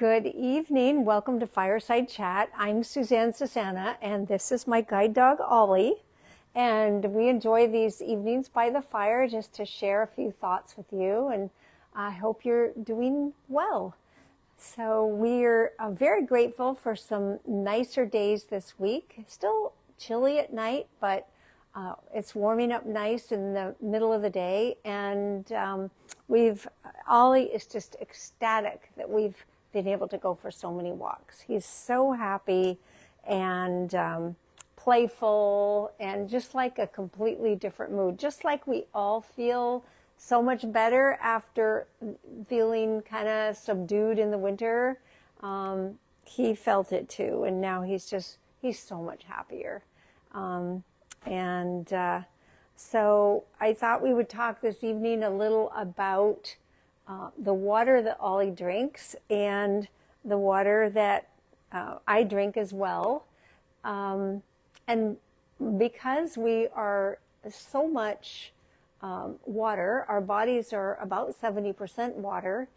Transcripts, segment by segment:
Good evening. Welcome to Fireside Chat. I'm Suzanne Susanna, and this is my guide dog, Ollie. And we enjoy these evenings by the fire just to share a few thoughts with you. And I hope you're doing well. So we're very grateful for some nicer days this week. Still chilly at night, but it's warming up nice in the middle of the day. And Ollie is just ecstatic that we've been able to go for so many walks. He's so happy and playful and just like a completely different mood, just like we all feel so much better after feeling kind of subdued in the winter. He felt it too, and now he's so much happier. So I thought we would talk this evening a little about the water that Ollie drinks and the water that I drink as well. And because we are so much water, our bodies are about 70% water,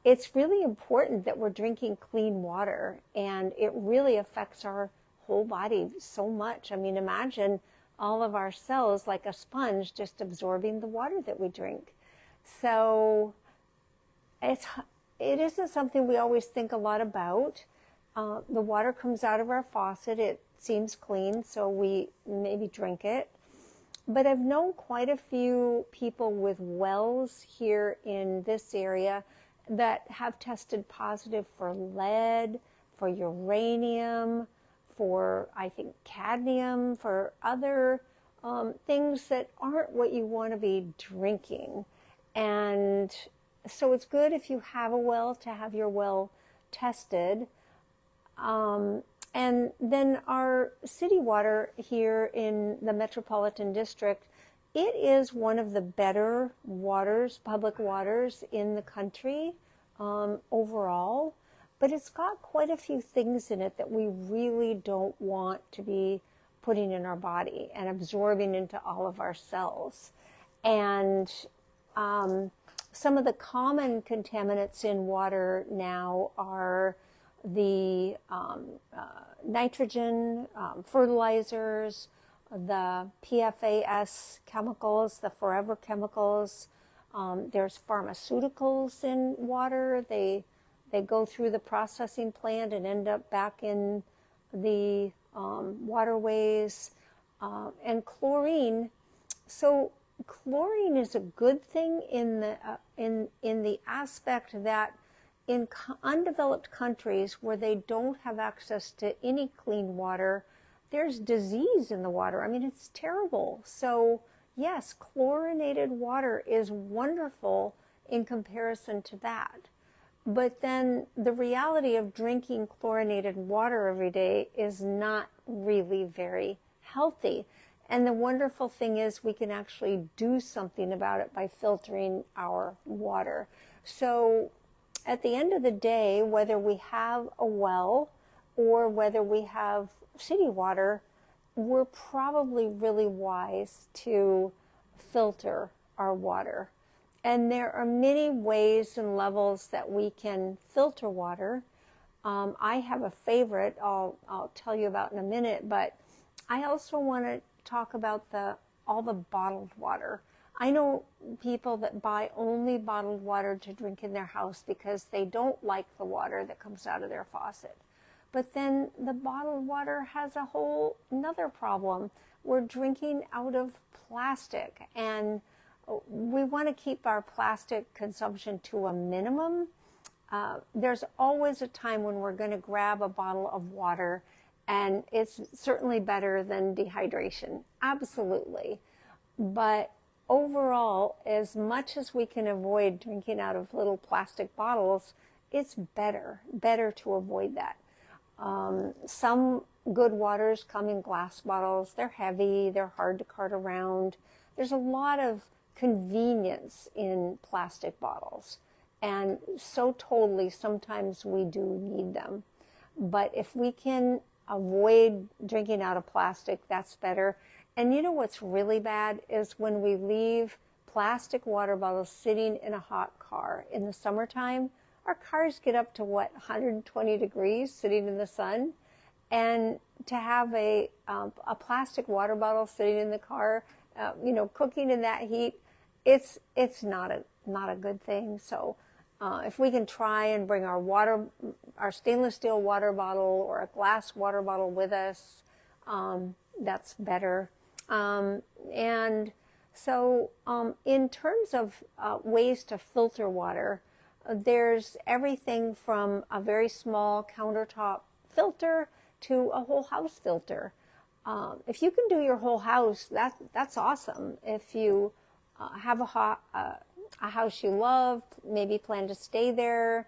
it's really important that we're drinking clean water, and it really affects our whole body so much. I mean, imagine all of our cells like a sponge just absorbing the water that we drink. So it isn't something we always think a lot about. The water comes out of our faucet. It seems clean, so we maybe drink it. But I've known quite a few people with wells here in this area that have tested positive for lead, for uranium, for, I think, cadmium, for other things that aren't what you want to be drinking. And so it's good if you have a well to have your well tested. And then our city water here in the Metropolitan District, it is one of the better waters, public waters in the country overall. But it's got quite a few things in it that we really don't want to be putting in our body and absorbing into all of our cells. And some of the common contaminants in water now are the nitrogen, fertilizers, the PFAS chemicals, the forever chemicals. There's pharmaceuticals in water. They go through the processing plant and end up back in the waterways, and chlorine. So chlorine is a good thing in the aspect that in undeveloped countries where they don't have access to any clean water, there's disease in the water. I mean, it's terrible. So yes, chlorinated water is wonderful in comparison to that. But then the reality of drinking chlorinated water every day is not really very healthy. And the wonderful thing is we can actually do something about it by filtering our water. So at the end of the day, whether we have a well or whether we have city water, we're probably really wise to filter our water. And there are many ways and levels that we can filter water. I have a favorite I'll tell you about in a minute, but I also want to talk about all the bottled water. I know people that buy only bottled water to drink in their house because they don't like the water that comes out of their faucet. But then the bottled water has a whole another problem. We're drinking out of plastic, and we want to keep our plastic consumption to a minimum. There's always a time when we're going to grab a bottle of water, and it's certainly better than dehydration, absolutely. But overall, as much as we can avoid drinking out of little plastic bottles, it's better to avoid that. Some good waters come in glass bottles. They're heavy, they're hard to cart around. There's a lot of convenience in plastic bottles, and so totally sometimes we do need them. But if we can avoid drinking out of plastic, that's better. And you know what's really bad is when we leave plastic water bottles sitting in a hot car in the summertime. our cars get up to what, 120 degrees sitting in the sun, and to have a plastic water bottle sitting in the car, cooking in that heat, it's not a good thing. So if we can try and bring our stainless steel water bottle or a glass water bottle with us, that's better. And so in terms of ways to filter water, there's everything from a very small countertop filter to a whole house filter. If you can do your whole house, that's awesome. If you have a house you love, maybe plan to stay there,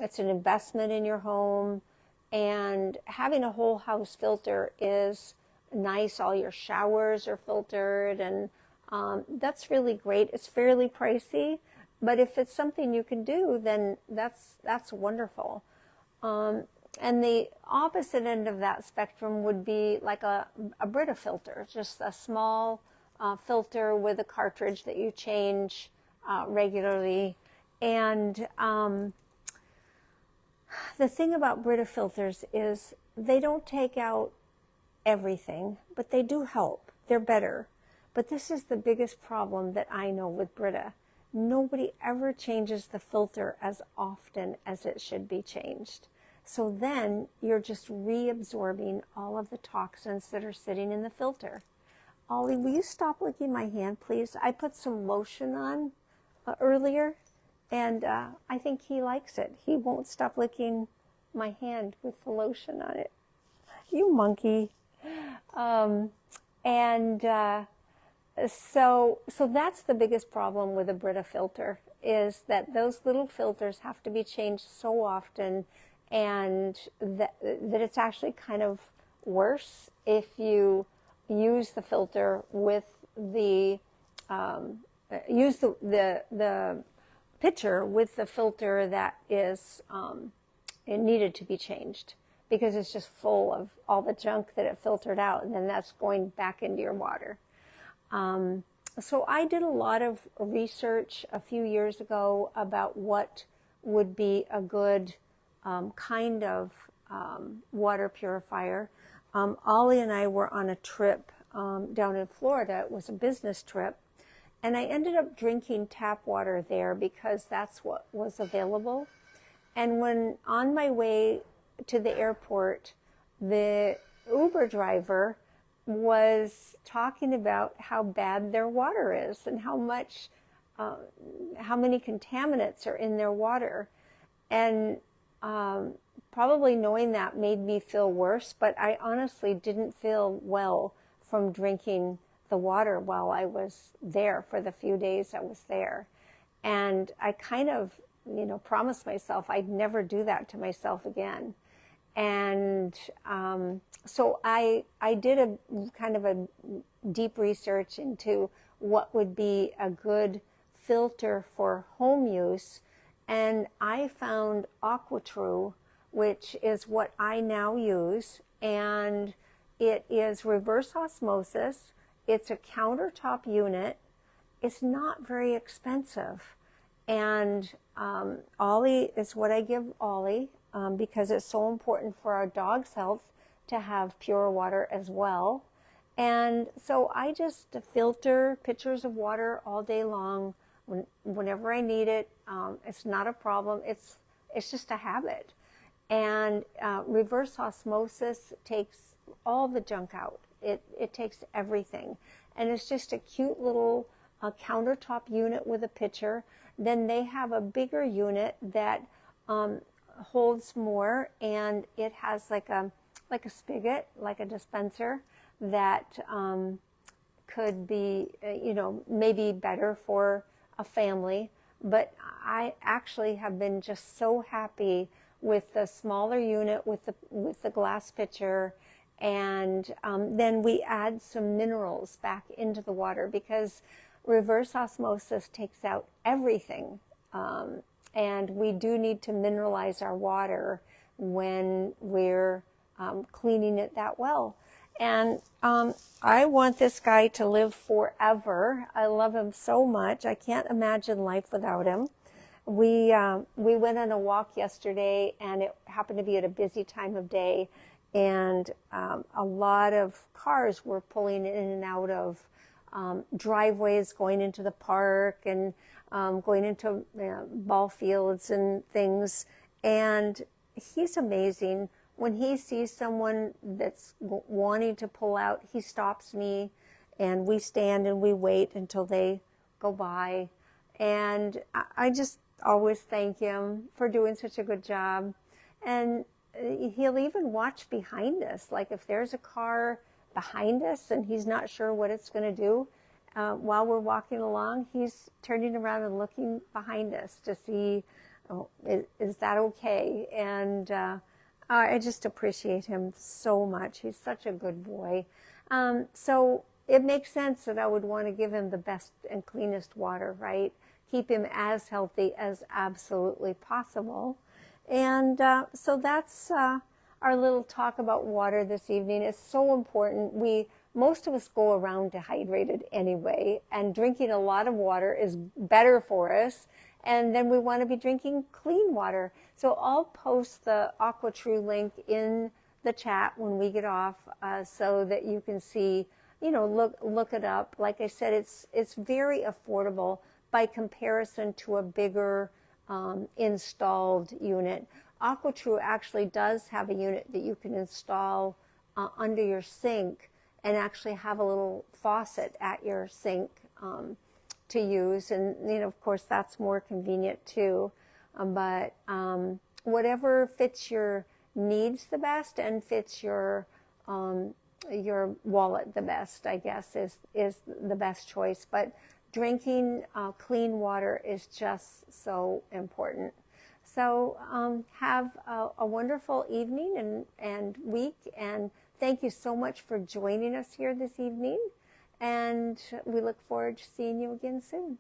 it's an investment in your home, and having a whole house filter is nice. All your showers are filtered, and that's really great. It's fairly pricey, but if it's something you can do, then that's wonderful. And the opposite end of that spectrum would be like a Brita filter, just a small filter with a cartridge that you change regularly. And the thing about Brita filters is they don't take out everything, but they do help. They're better. But this is the biggest problem that I know with Brita. Nobody ever changes the filter as often as it should be changed. So then you're just reabsorbing all of the toxins that are sitting in the filter. Ollie, will you stop licking my hand, please? I put some lotion on earlier, and I think he likes it. He won't stop licking my hand with the lotion on it. You monkey. So that's the biggest problem with a Brita filter, is that those little filters have to be changed so often, and that it's actually kind of worse if you use the filter with the pitcher with the filter that is it needed to be changed, because it's just full of all the junk that it filtered out, and then that's going back into your water. So I did a lot of research a few years ago about what would be a good kind of water purifier. Ollie and I were on a trip down in Florida. It was a business trip, and I ended up drinking tap water there because that's what was available. And when on my way to the airport, the Uber driver was talking about how bad their water is and how many contaminants are in their water. And probably knowing that made me feel worse, but I honestly didn't feel well from drinking the water while I was there for the few days I was there. And I kind of, promised myself I'd never do that to myself again. And so I did a kind of a deep research into what would be a good filter for home use, and I found AquaTrue, which is what I now use, and it is reverse osmosis. It's a countertop unit. It's not very expensive, and Ollie is what I give Ollie. Because it's so important for our dog's health to have pure water as well. And so I just filter pitchers of water all day long whenever I need it. It's not a problem. It's just a habit. And reverse osmosis takes all the junk out. It takes everything. And it's just a cute little countertop unit with a pitcher. Then they have a bigger unit that holds more, and it has like a spigot, like a dispenser that could be maybe better for a family. But I actually have been just so happy with the smaller unit with the glass pitcher, and then we add some minerals back into the water, because reverse osmosis takes out everything. And we do need to mineralize our water when we're cleaning it that well. And I want this guy to live forever. I love him so much. I can't imagine life without him. We went on a walk yesterday, and it happened to be at a busy time of day, and a lot of cars were pulling in and out of driveways, going into the park and going into ball fields and things. And he's amazing. When he sees someone that's wanting to pull out, he stops me, and we stand and we wait until they go by. And I just always thank him for doing such a good job. And he'll even watch behind us. Like if there's a car behind us and he's not sure what it's going to do, while we're walking along, he's turning around and looking behind us to see, oh, is that okay? And I just appreciate him so much. He's such a good boy. So it makes sense that I would want to give him the best and cleanest water, right? Keep him as healthy as absolutely possible. And so that's our little talk about water this evening. It's so important. Most of us go around dehydrated anyway, and drinking a lot of water is better for us. And then we want to be drinking clean water. So I'll post the AquaTrue link in the chat when we get off, so that you can see, look it up. Like I said, it's very affordable by comparison to a bigger installed unit. AquaTrue actually does have a unit that you can install under your sink, and actually have a little faucet at your sink to use. And, of course, that's more convenient too. But whatever fits your needs the best and fits your wallet the best, I guess, is the best choice. But drinking clean water is just so important. So have a wonderful evening and week, and thank you so much for joining us here this evening, and we look forward to seeing you again soon.